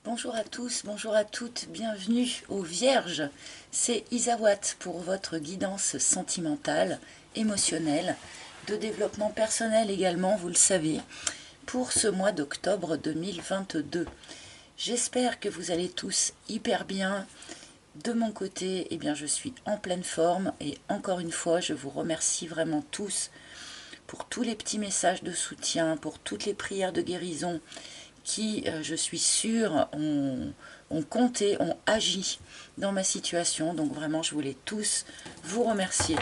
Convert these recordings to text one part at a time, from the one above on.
Bonjour à tous, bonjour à toutes, bienvenue aux Vierges. C'est Isawat pour votre guidance sentimentale, émotionnelle, de développement personnel également, vous le savez, pour ce mois d'octobre 2022. J'espère que vous allez tous hyper bien. De mon côté, eh bien, je suis en pleine forme et encore une fois, je vous remercie vraiment tous pour tous les petits messages de soutien, pour toutes les prières de guérison qui, je suis sûre, ont compté, ont agi dans ma situation. Donc vraiment, je voulais tous vous remercier.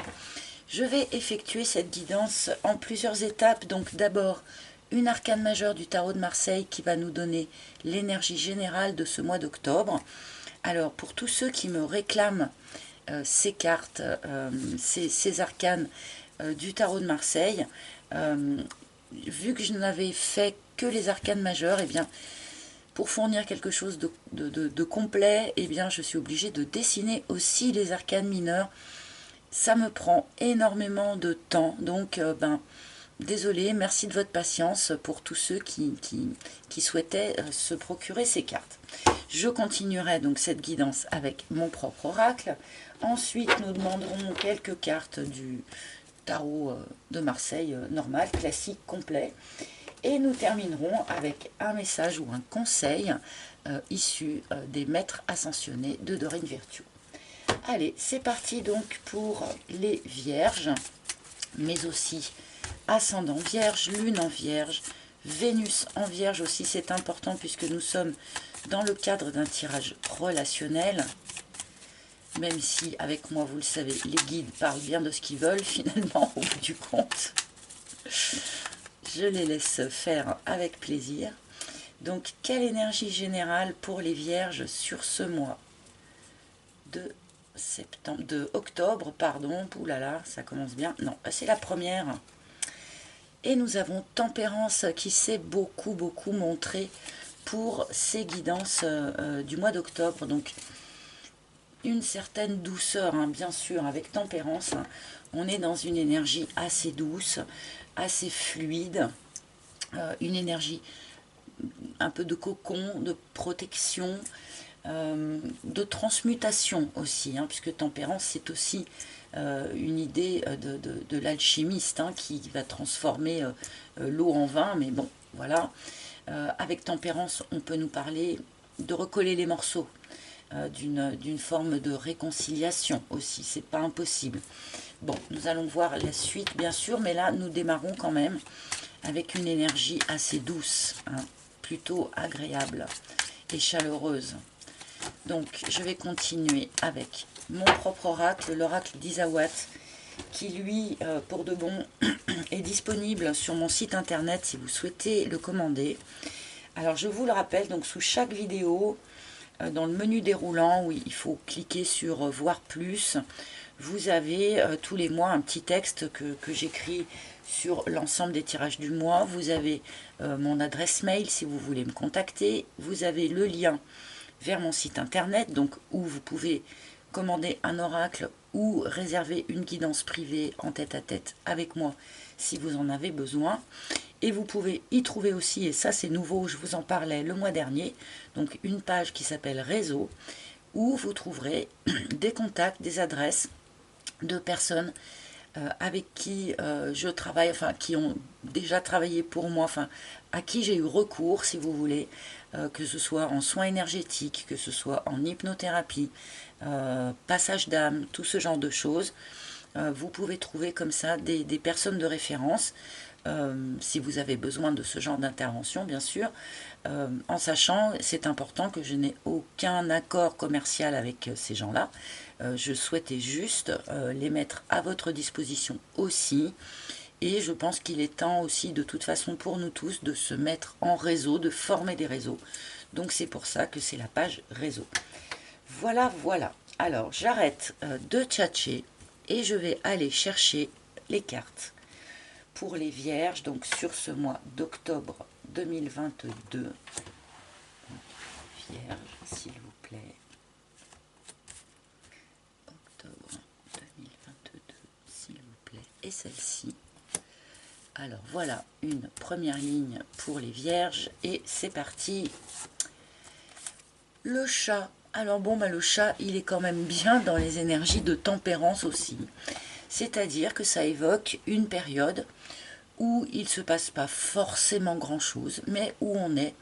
Je vais effectuer cette guidance en plusieurs étapes. Donc d'abord, une arcane majeure du tarot de Marseille qui va nous donner l'énergie générale de ce mois d'octobre. Alors pour tous ceux qui me réclament ces cartes, ces arcanes du tarot de Marseille, vu que je n'avais fait que les arcanes majeures, eh bien, pour fournir quelque chose de complet, eh bien, je suis obligée de dessiner aussi les arcanes mineures. Ça me prend énormément de temps, donc désolé, merci de votre patience pour tous ceux qui souhaitaient se procurer ces cartes. Je continuerai donc cette guidance avec mon propre oracle. Ensuite, nous demanderons quelques cartes du tarot de Marseille normal, classique, complet. Et nous terminerons avec un message ou un conseil issu des maîtres ascensionnés de Dorine Virtue. Allez, c'est parti donc pour les vierges, mais aussi ascendant vierge, lune en vierge, Vénus en vierge aussi, c'est important puisque nous sommes dans le cadre d'un tirage relationnel, même si avec moi, vous le savez, les guides parlent bien de ce qu'ils veulent finalement au bout du compte. Je les laisse faire avec plaisir. Donc, quelle énergie générale pour les vierges sur ce mois de octobre, pardon. Ouh là là, ça commence bien. Non, c'est la première. Et nous avons Tempérance qui s'est beaucoup montré pour ces guidances du mois d'octobre. Donc, une certaine douceur, hein, bien sûr, avec Tempérance. On est dans une énergie assez douce, assez fluide, une énergie un peu de cocon, de protection, de transmutation aussi, hein, puisque tempérance, c'est aussi une idée de l'alchimiste hein, qui va transformer l'eau en vin, mais bon, voilà. Avec tempérance, on peut nous parler de recoller les morceaux, d'une forme de réconciliation aussi, c'est pas impossible. Bon, nous allons voir la suite, bien sûr, mais là, nous démarrons quand même avec une énergie assez douce, hein, plutôt agréable et chaleureuse. Donc, je vais continuer avec mon propre oracle, l'oracle d'Isawat, qui lui, pour de bon, est disponible sur mon site internet si vous souhaitez le commander. Alors, je vous le rappelle, donc sous chaque vidéo, dans le menu déroulant où il faut cliquer sur voir plus, vous avez tous les mois un petit texte que j'écris sur l'ensemble des tirages du mois. Vous avez mon adresse mail si vous voulez me contacter. Vous avez le lien vers mon site internet, donc où vous pouvez commander un oracle ou réserver une guidance privée en tête-à-tête avec moi si vous en avez besoin. Et vous pouvez y trouver aussi, et ça c'est nouveau, je vous en parlais le mois dernier, donc une page qui s'appelle Réseau, où vous trouverez des contacts, des adresses de personnes avec qui je travaille, enfin qui ont déjà travaillé pour moi, enfin à qui j'ai eu recours si vous voulez, que ce soit en soins énergétiques, que ce soit en hypnothérapie, passage d'âme, tout ce genre de choses. Vous pouvez trouver comme ça des personnes de référence si vous avez besoin de ce genre d'intervention, bien sûr, en sachant, c'est important que je n'ai aucun accord commercial avec ces gens-là. Je souhaitais juste les mettre à votre disposition aussi. Et je pense qu'il est temps aussi, de toute façon, pour nous tous, de se mettre en réseau, de former des réseaux. Donc c'est pour ça que c'est la page réseau. Voilà, voilà. Alors, j'arrête de tchatcher et je vais aller chercher les cartes pour les vierges, donc sur ce mois d'octobre 2022. Vierge, s'il vous plaît. Octobre 2022, s'il vous plaît. Et celle-ci. Alors voilà une première ligne pour les vierges et c'est parti. Le chat. Alors bon, bah, le chat, il est quand même bien dans les énergies de tempérance aussi. C'est-à-dire que ça évoque une période où il ne se passe pas forcément grand-chose, mais où on est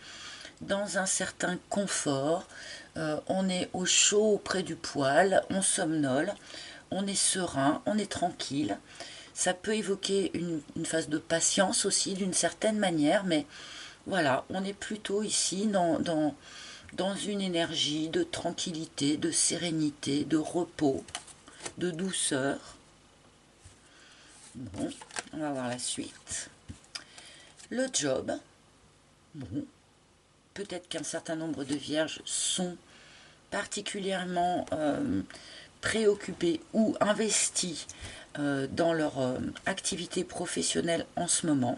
dans un certain confort, on est au chaud auprès du poêle, on somnole, on est serein, on est tranquille. Ça peut évoquer une phase de patience aussi d'une certaine manière, mais voilà, on est plutôt ici dans une énergie de tranquillité, de sérénité, de repos, de douceur. Bon, on va voir la suite. Le job. Bon, peut-être qu'un certain nombre de vierges sont particulièrement préoccupés ou investis dans leur activité professionnelle en ce moment.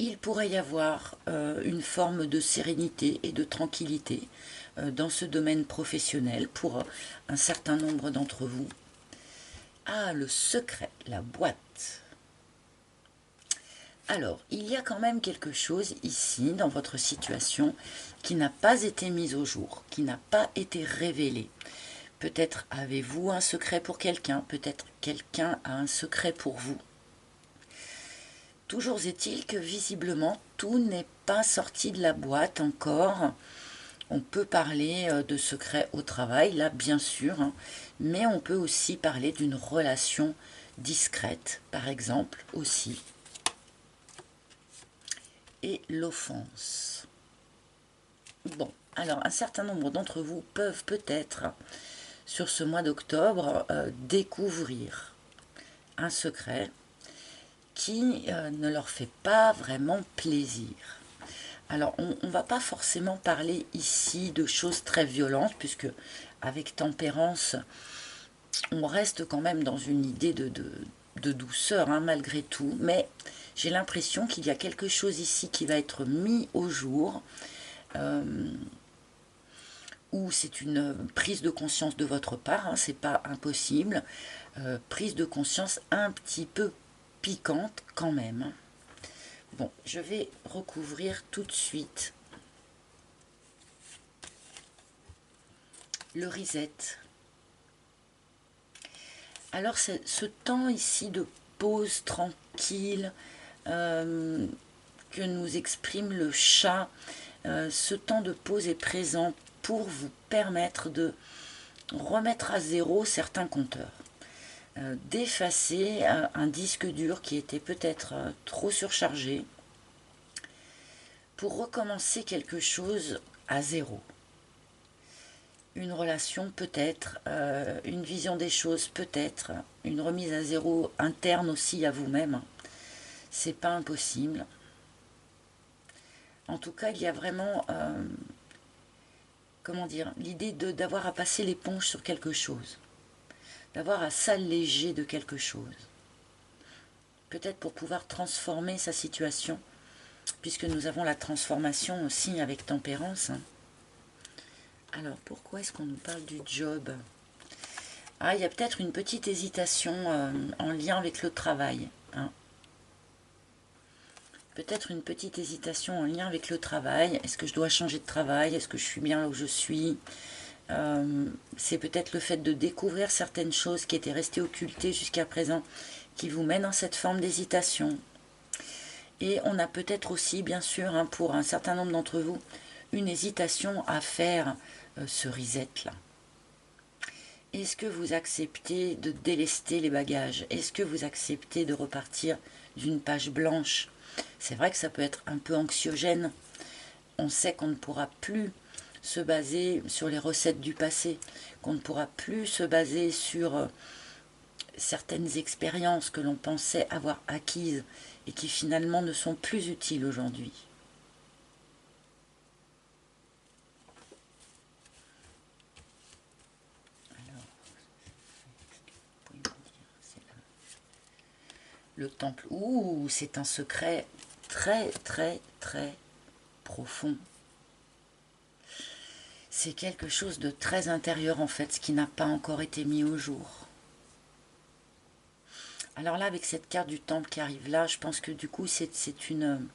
Il pourrait y avoir une forme de sérénité et de tranquillité dans ce domaine professionnel pour un certain nombre d'entre vous. Ah, le secret, la boîte. Alors, il y a quand même quelque chose ici dans votre situation qui n'a pas été mis au jour, qui n'a pas été révélé. Peut-être avez-vous un secret pour quelqu'un, peut-être quelqu'un a un secret pour vous. Toujours est-il que visiblement tout n'est pas sorti de la boîte encore. On peut parler de secret au travail, là bien sûr, hein, mais on peut aussi parler d'une relation discrète, par exemple, aussi. Et l'offense. Bon, alors un certain nombre d'entre vous peuvent peut-être, sur ce mois d'octobre, découvrir un secret qui ne leur fait pas vraiment plaisir. Alors, on ne va pas forcément parler ici de choses très violentes, puisque avec tempérance, on reste quand même dans une idée de douceur, hein, malgré tout. Mais j'ai l'impression qu'il y a quelque chose ici qui va être mis au jour, où c'est une prise de conscience de votre part, hein, c'est pas impossible, prise de conscience un petit peu piquante quand même. Bon, je vais recouvrir tout de suite le reset. Alors c'est ce temps ici de pause tranquille que nous exprime le chat, ce temps de pause est présent pour vous permettre de remettre à zéro certains compteurs, d'effacer un disque dur qui était peut-être trop surchargé pour recommencer quelque chose à zéro. Une relation peut-être, une vision des choses peut-être, une remise à zéro interne aussi à vous-même. C'est pas impossible. En tout cas, il y a vraiment, comment dire, l'idée d'avoir à passer l'éponge sur quelque chose, d'avoir à s'alléger de quelque chose. Peut-être pour pouvoir transformer sa situation, puisque nous avons la transformation aussi avec tempérance. Alors, pourquoi est-ce qu'on nous parle du job ? Ah, il y a peut-être une petite hésitation en lien avec le travail. Hein. Peut-être une petite hésitation en lien avec le travail. Est-ce que je dois changer de travail? Est-ce que je suis bien là où je suis? C'est peut-être le fait de découvrir certaines choses qui étaient restées occultées jusqu'à présent qui vous mènent dans cette forme d'hésitation. Et on a peut-être aussi, bien sûr, hein, pour un certain nombre d'entre vous, une hésitation à faire ce reset-là. Est-ce que vous acceptez de délester les bagages? Est-ce que vous acceptez de repartir d'une page blanche? C'est vrai que ça peut être un peu anxiogène. On sait qu'on ne pourra plus se baser sur les recettes du passé, qu'on ne pourra plus se baser sur certaines expériences que l'on pensait avoir acquises et qui finalement ne sont plus utiles aujourd'hui. Le temple, ouh, c'est un secret très très très profond. C'est quelque chose de très intérieur en fait, ce qui n'a pas encore été mis au jour. Alors là, avec cette carte du temple qui arrive là, je pense que du coup, c'est une...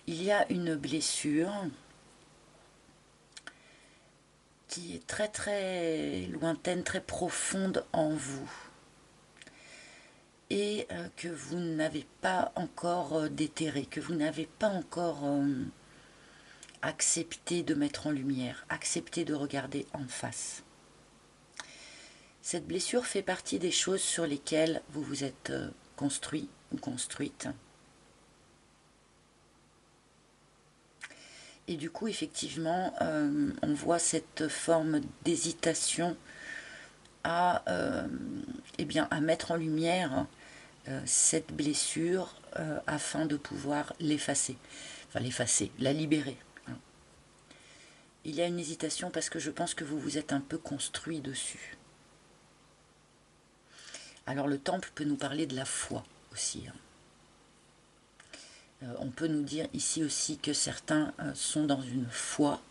Il y a une blessure qui est très très lointaine, très profonde en vous, et que vous n'avez pas encore déterré, que vous n'avez pas encore accepté de mettre en lumière, accepté de regarder en face. Cette blessure fait partie des choses sur lesquelles vous vous êtes construit ou construite. Et du coup, effectivement, on voit cette forme d'hésitation à, eh bien, à mettre en lumière cette blessure afin de pouvoir l'effacer. Enfin, l'effacer, la libérer. Il y a une hésitation parce que je pense que vous vous êtes un peu construit dessus. Alors le temple peut nous parler de la foi aussi. On peut nous dire ici aussi que certains sont dans une foi,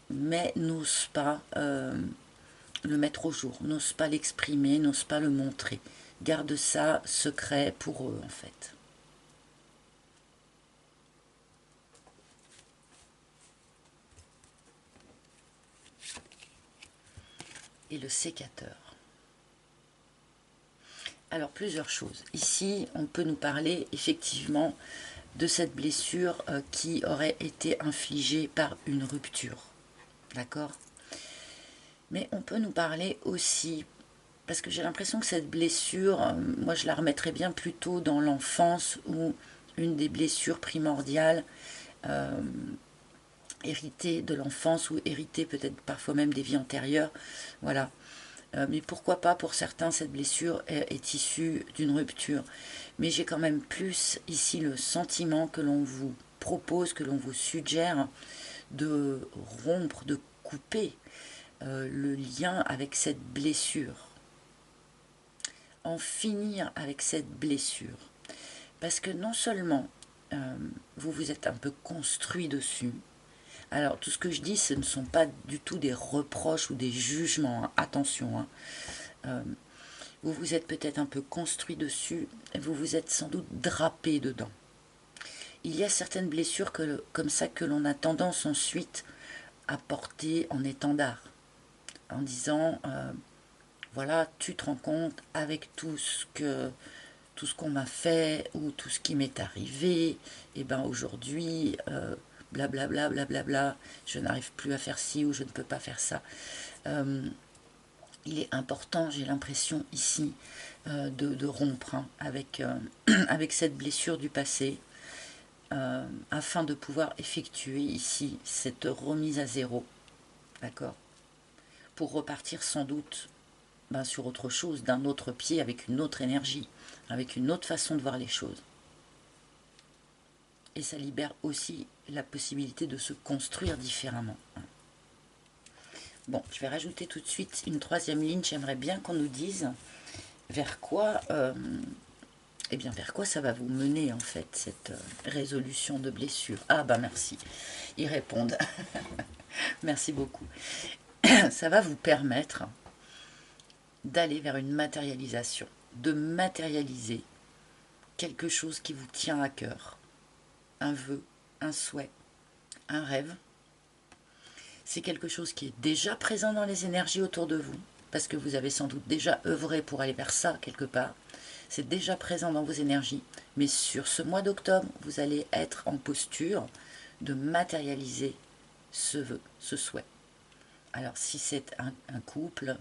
mais n'osent pas le mettre au jour, n'osent pas l'exprimer, n'osent pas le montrer. Gardent ça secret pour eux en fait. Et le sécateur. Alors plusieurs choses. Ici, on peut nous parler effectivement de cette blessure qui aurait été infligée par une rupture. D'accord? Mais on peut nous parler aussi, parce que j'ai l'impression que cette blessure, moi je la remettrais bien plutôt dans l'enfance, ou une des blessures primordiales héritées de l'enfance, ou héritées peut-être parfois même des vies antérieures. Voilà. Mais pourquoi pas, pour certains, cette blessure est issue d'une rupture. Mais j'ai quand même plus ici le sentiment que l'on vous propose, que l'on vous suggère de rompre, de couper le lien avec cette blessure. En finir avec cette blessure. Parce que non seulement vous vous êtes un peu construit dessus. Alors tout ce que je dis, ce ne sont pas du tout des reproches ou des jugements, hein. Attention, hein. Vous vous êtes peut-être un peu construit dessus, et vous vous êtes sans doute drapé dedans. Il y a certaines blessures comme ça que l'on a tendance ensuite à porter en étendard, en disant voilà, tu te rends compte, avec tout ce qu'on m'a fait ou tout ce qui m'est arrivé, et ben aujourd'hui blablabla, blablabla, je n'arrive plus à faire ci ou je ne peux pas faire ça. Il est important, j'ai l'impression ici, de rompre, hein, avec, avec cette blessure du passé, afin de pouvoir effectuer ici cette remise à zéro, d'accord, pour repartir sans doute sur autre chose, d'un autre pied, avec une autre énergie, avec une autre façon de voir les choses. Et ça libère aussi la possibilité de se construire différemment. Bon, je vais rajouter tout de suite une troisième ligne. J'aimerais bien qu'on nous dise vers quoi, eh bien, vers quoi ça va vous mener, en fait, cette résolution de blessure. Ah, bah merci, ils répondent. Merci beaucoup. Ça va vous permettre d'aller vers une matérialisation, de matérialiser quelque chose qui vous tient à cœur. Un vœu, un souhait, un rêve. C'est quelque chose qui est déjà présent dans les énergies autour de vous, parce que vous avez sans doute déjà œuvré pour aller vers ça quelque part. C'est déjà présent dans vos énergies, mais sur ce mois d'octobre, vous allez être en posture de matérialiser ce vœu, ce souhait. Alors si c'est un couple,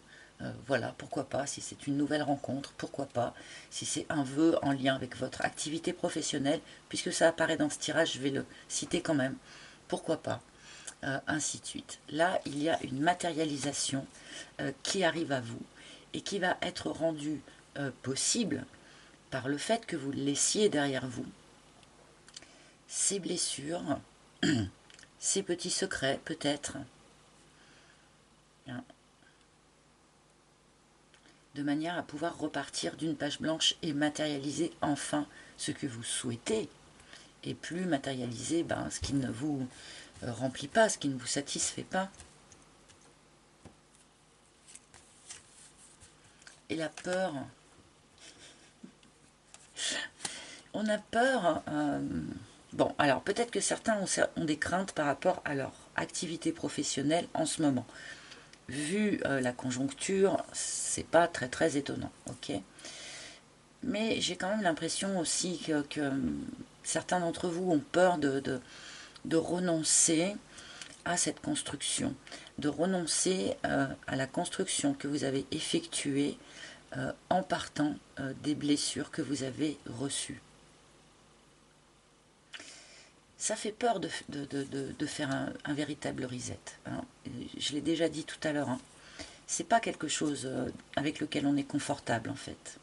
voilà, pourquoi pas. Si c'est une nouvelle rencontre, pourquoi pas. Si c'est un vœu en lien avec votre activité professionnelle, puisque ça apparaît dans ce tirage, je vais le citer quand même, pourquoi pas. Ainsi de suite. Là, il y a une matérialisation qui arrive à vous et qui va être rendue possible par le fait que vous laissiez derrière vous ces blessures, ces petits secrets peut-être, hein, de manière à pouvoir repartir d'une page blanche et matérialiser enfin ce que vous souhaitez, et plus matérialiser ce qui ne vous remplit pas, ce qui ne vous satisfait pas. Et la peur, on a peur Bon, alors peut-être que certains ont des craintes par rapport à leur activité professionnelle en ce moment. Vu la conjoncture, c'est pas très très étonnant, ok. Mais j'ai quand même l'impression aussi que certains d'entre vous ont peur de renoncer à cette construction, de renoncer à la construction que vous avez effectuée en partant des blessures que vous avez reçues. Ça fait peur de faire un véritable reset, hein. Je l'ai déjà dit tout à l'heure, hein. C'est pas quelque chose avec lequel on est confortable en fait.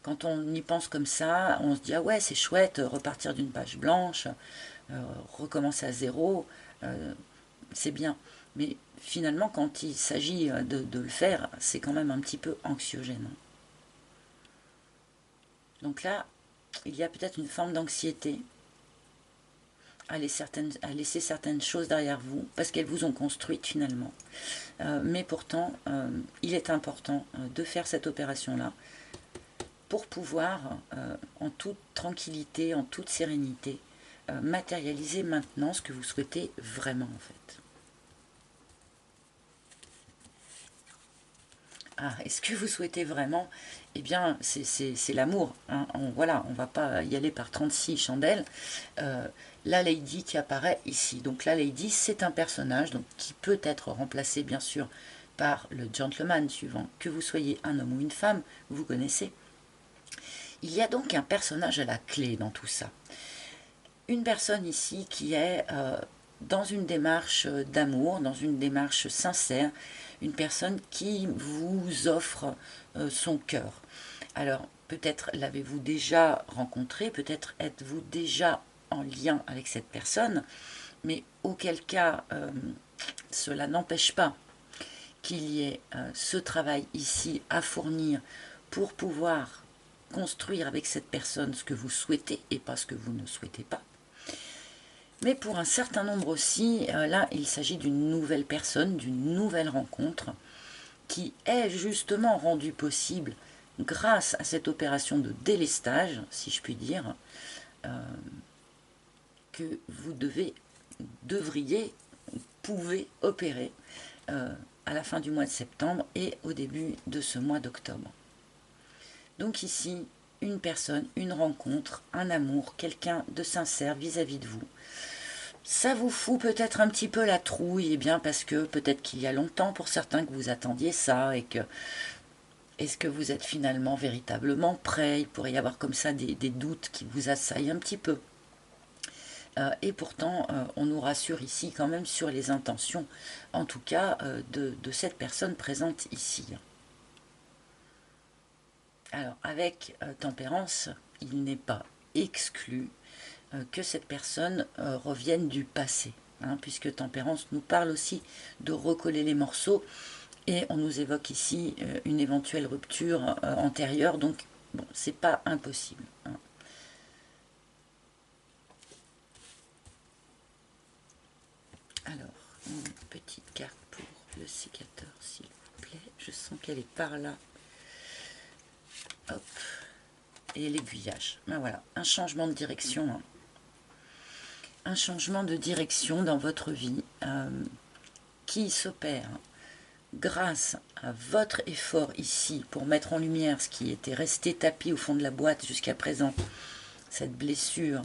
Quand on y pense comme ça, on se dit ah ouais c'est chouette, repartir d'une page blanche, recommencer à zéro, c'est bien. Mais finalement quand il s'agit de le faire, c'est quand même un petit peu anxiogène. Donc là, il y a peut-être une forme d'anxiété à laisser certaines choses derrière vous, parce qu'elles vous ont construite finalement. Mais pourtant, il est important de faire cette opération-là pour pouvoir, en toute tranquillité, en toute sérénité, matérialiser maintenant ce que vous souhaitez vraiment en fait. Ah, est-ce que vous souhaitez vraiment? Eh bien, c'est l'amour, hein. Voilà, on ne va pas y aller par 36 chandelles. La Lady qui apparaît ici. Donc la Lady, c'est un personnage donc, qui peut être remplacé, bien sûr, par le gentleman suivant. Que vous soyez un homme ou une femme, vous connaissez. Il y a donc un personnage à la clé dans tout ça. Une personne ici qui est dans une démarche d'amour, dans une démarche sincère, une personne qui vous offre son cœur. Alors, peut-être l'avez-vous déjà rencontré, peut-être êtes-vous déjà en lien avec cette personne, mais auquel cas, cela n'empêche pas qu'il y ait ce travail ici à fournir pour pouvoir construire avec cette personne ce que vous souhaitez et pas ce que vous ne souhaitez pas. Mais pour un certain nombre aussi, là, il s'agit d'une nouvelle personne, d'une nouvelle rencontre qui est justement rendue possible grâce à cette opération de délestage, si je puis dire, que vous pouvez opérer à la fin du mois de septembre et au début de ce mois d'octobre. Donc ici, une personne, une rencontre, un amour, quelqu'un de sincère vis-à-vis de vous. Ça vous fout peut-être un petit peu la trouille, eh bien parce que peut-être qu'il y a longtemps pour certains que vous attendiez ça et que est-ce que vous êtes finalement véritablement prêt? Il pourrait y avoir comme ça des doutes qui vous assaillent un petit peu. Et pourtant, on nous rassure ici quand même sur les intentions, en tout cas de cette personne présente ici. Alors, avec tempérance, il n'est pas exclu que cette personne revienne du passé, hein, puisque tempérance nous parle aussi de recoller les morceaux, et on nous évoque ici une éventuelle rupture antérieure, donc bon, c'est pas impossible, hein. Alors, une petite carte pour le sécateur, s'il vous plaît. Je sens qu'elle est par là. Hop. Et l'aiguillage. Ben voilà, un changement de direction, hein. Un changement de direction dans votre vie qui s'opère grâce à votre effort ici pour mettre en lumière ce qui était resté tapis au fond de la boîte jusqu'à présent, cette blessure.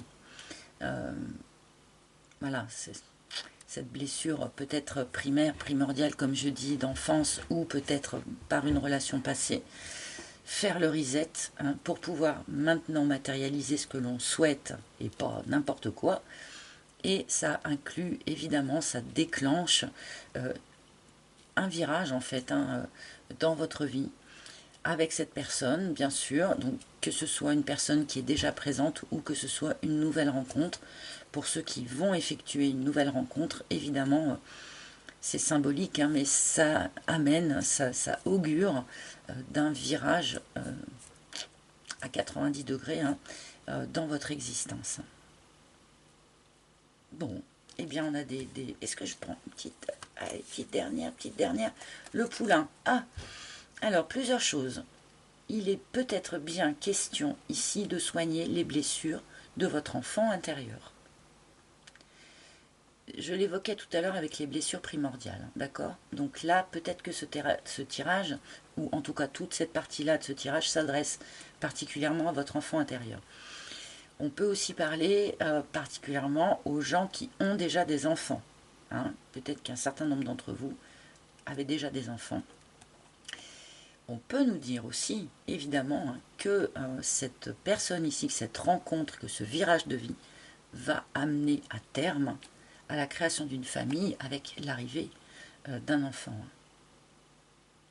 Voilà, cette blessure peut-être primaire, primordiale, comme je dis, d'enfance, ou peut-être par une relation passée. Faire le reset, hein, pour pouvoir maintenant matérialiser ce que l'on souhaite et pas n'importe quoi. Et ça inclut évidemment, ça déclenche un virage en fait, hein, dans votre vie avec cette personne, bien sûr, donc que ce soit une personne qui est déjà présente ou que ce soit une nouvelle rencontre. Pour ceux qui vont effectuer une nouvelle rencontre, évidemment, c'est symbolique, hein, mais ça amène, ça augure d'un virage à 90 degrés, hein, dans votre existence. Bon, eh bien on a des... Est-ce que je prends une petite... Allez, petite dernière. Le poulain. Ah, alors plusieurs choses. Il est peut-être bien question ici de soigner les blessures de votre enfant intérieur. Je l'évoquais tout à l'heure avec les blessures primordiales, d'accord? Donc là, peut-être que ce tirage, ou en tout cas toute cette partie-là de ce tirage, s'adresse particulièrement à votre enfant intérieur. On peut aussi parler particulièrement aux gens qui ont déjà des enfants. Hein. Peut-être qu'un certain nombre d'entre vous avaient déjà des enfants. On peut nous dire aussi, évidemment, hein, que cette personne ici, que cette rencontre, que ce virage de vie va amener à terme à la création d'une famille avec l'arrivée d'un enfant.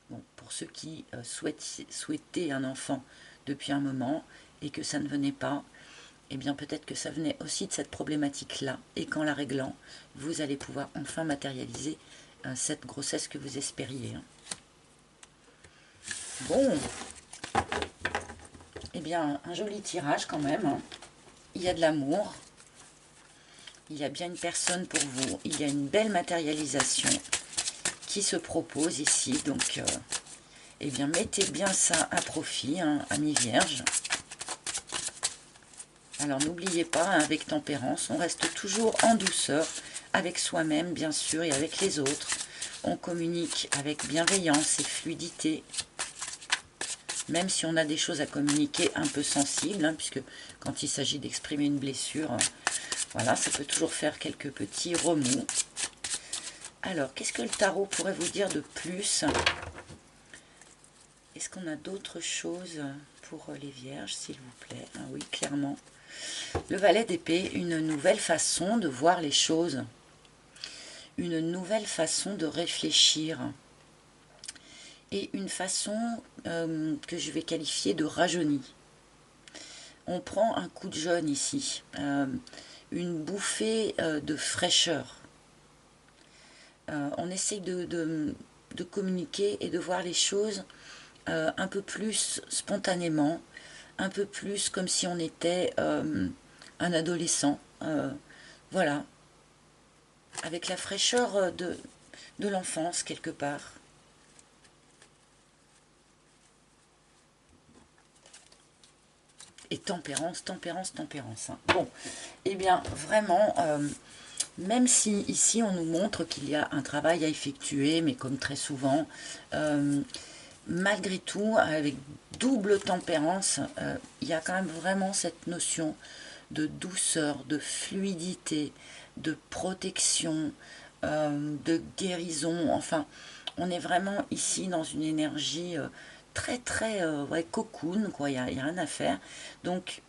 Bon, pour ceux qui souhaitaient un enfant depuis un moment et que ça ne venait pas, eh bien peut-être que ça venait aussi de cette problématique-là, et qu'en la réglant, vous allez pouvoir enfin matérialiser cette grossesse que vous espériez. Hein. Bon, eh bien un joli tirage quand même. Hein. Il y a de l'amour. Il y a bien une personne pour vous, il y a une belle matérialisation qui se propose ici. Donc, eh bien, mettez bien ça à profit, hein, amis vierges. Alors, n'oubliez pas, hein, avec tempérance, on reste toujours en douceur, avec soi-même, bien sûr, et avec les autres. On communique avec bienveillance et fluidité, même si on a des choses à communiquer un peu sensibles, hein, puisque quand il s'agit d'exprimer une blessure... Voilà, ça peut toujours faire quelques petits remous. Alors, qu'est-ce que le tarot pourrait vous dire de plus? Est-ce qu'on a d'autres choses pour les vierges, s'il vous plaît? Ah oui, clairement. Le valet d'épée, une nouvelle façon de voir les choses. Une nouvelle façon de réfléchir. Et une façon que je vais qualifier de rajeunie. On prend un coup de jaune ici. Une bouffée de fraîcheur. On essaye de communiquer et de voir les choses un peu plus spontanément, un peu plus comme si on était un adolescent. Voilà, avec la fraîcheur de l'enfance quelque part. Et tempérance, tempérance, tempérance. Hein. Bon, eh bien, vraiment, même si ici on nous montre qu'il y a un travail à effectuer, mais comme très souvent, malgré tout, avec double tempérance, il y a quand même vraiment cette notion de douceur, de fluidité, de protection, de guérison. Enfin, on est vraiment ici dans une énergie... très très ouais, cocoon, quoi, il n'y a rien à faire. Donc,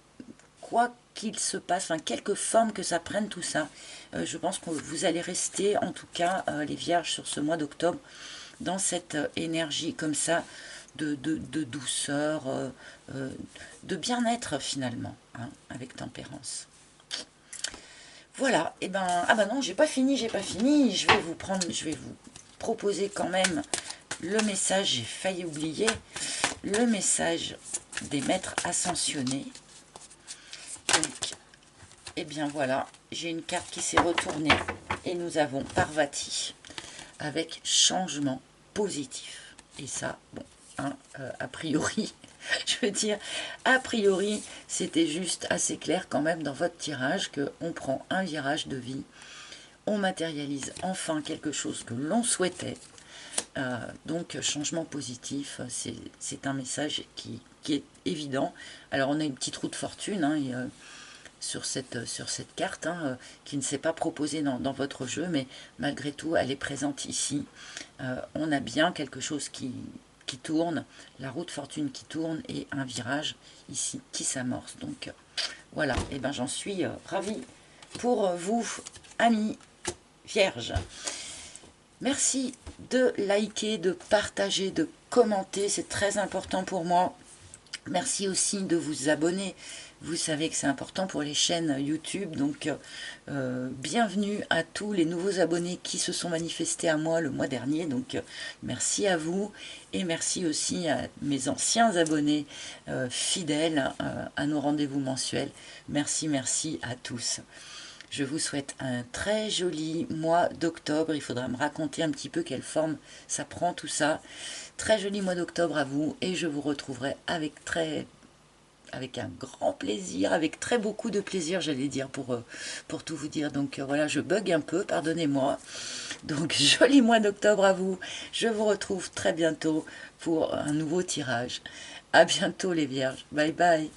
quoi qu'il se passe, enfin, quelque forme que ça prenne tout ça, je pense que vous allez rester, en tout cas, les vierges, sur ce mois d'octobre, dans cette énergie comme ça, de douceur, de bien-être finalement, hein, avec tempérance. Voilà, et ben, ah ben non, j'ai pas fini, je vais vous proposer quand même le message, j'ai failli oublier, le message des maîtres ascensionnés. Donc, eh bien voilà, j'ai une carte qui s'est retournée et nous avons Parvati avec changement positif. Et ça, bon, hein, a priori, je veux dire, a priori, c'était juste assez clair quand même dans votre tirage qu'on prend un virage de vie, on matérialise enfin quelque chose que l'on souhaitait. Donc changement positif, c'est un message qui est évident. Alors on a une petite roue de fortune hein, et, sur cette carte hein, qui ne s'est pas proposée dans votre jeu, mais malgré tout elle est présente ici. On a bien quelque chose qui tourne, la roue de fortune qui tourne et un virage ici qui s'amorce. Donc voilà, et ben j'en suis ravie pour vous, amis vierges. Merci de liker, de partager, de commenter, c'est très important pour moi. Merci aussi de vous abonner. Vous savez que c'est important pour les chaînes YouTube, donc bienvenue à tous les nouveaux abonnés qui se sont manifestés à moi le mois dernier. Donc merci à vous et merci aussi à mes anciens abonnés fidèles à nos rendez-vous mensuels. Merci, merci à tous. Je vous souhaite un très joli mois d'octobre. Il faudra me raconter un petit peu quelle forme ça prend tout ça. Très joli mois d'octobre à vous et je vous retrouverai avec très avec un grand plaisir, avec très beaucoup de plaisir, j'allais dire, pour tout vous dire. Donc voilà, je bug un peu, pardonnez-moi. Donc joli mois d'octobre à vous. Je vous retrouve très bientôt pour un nouveau tirage. À bientôt les vierges. Bye bye.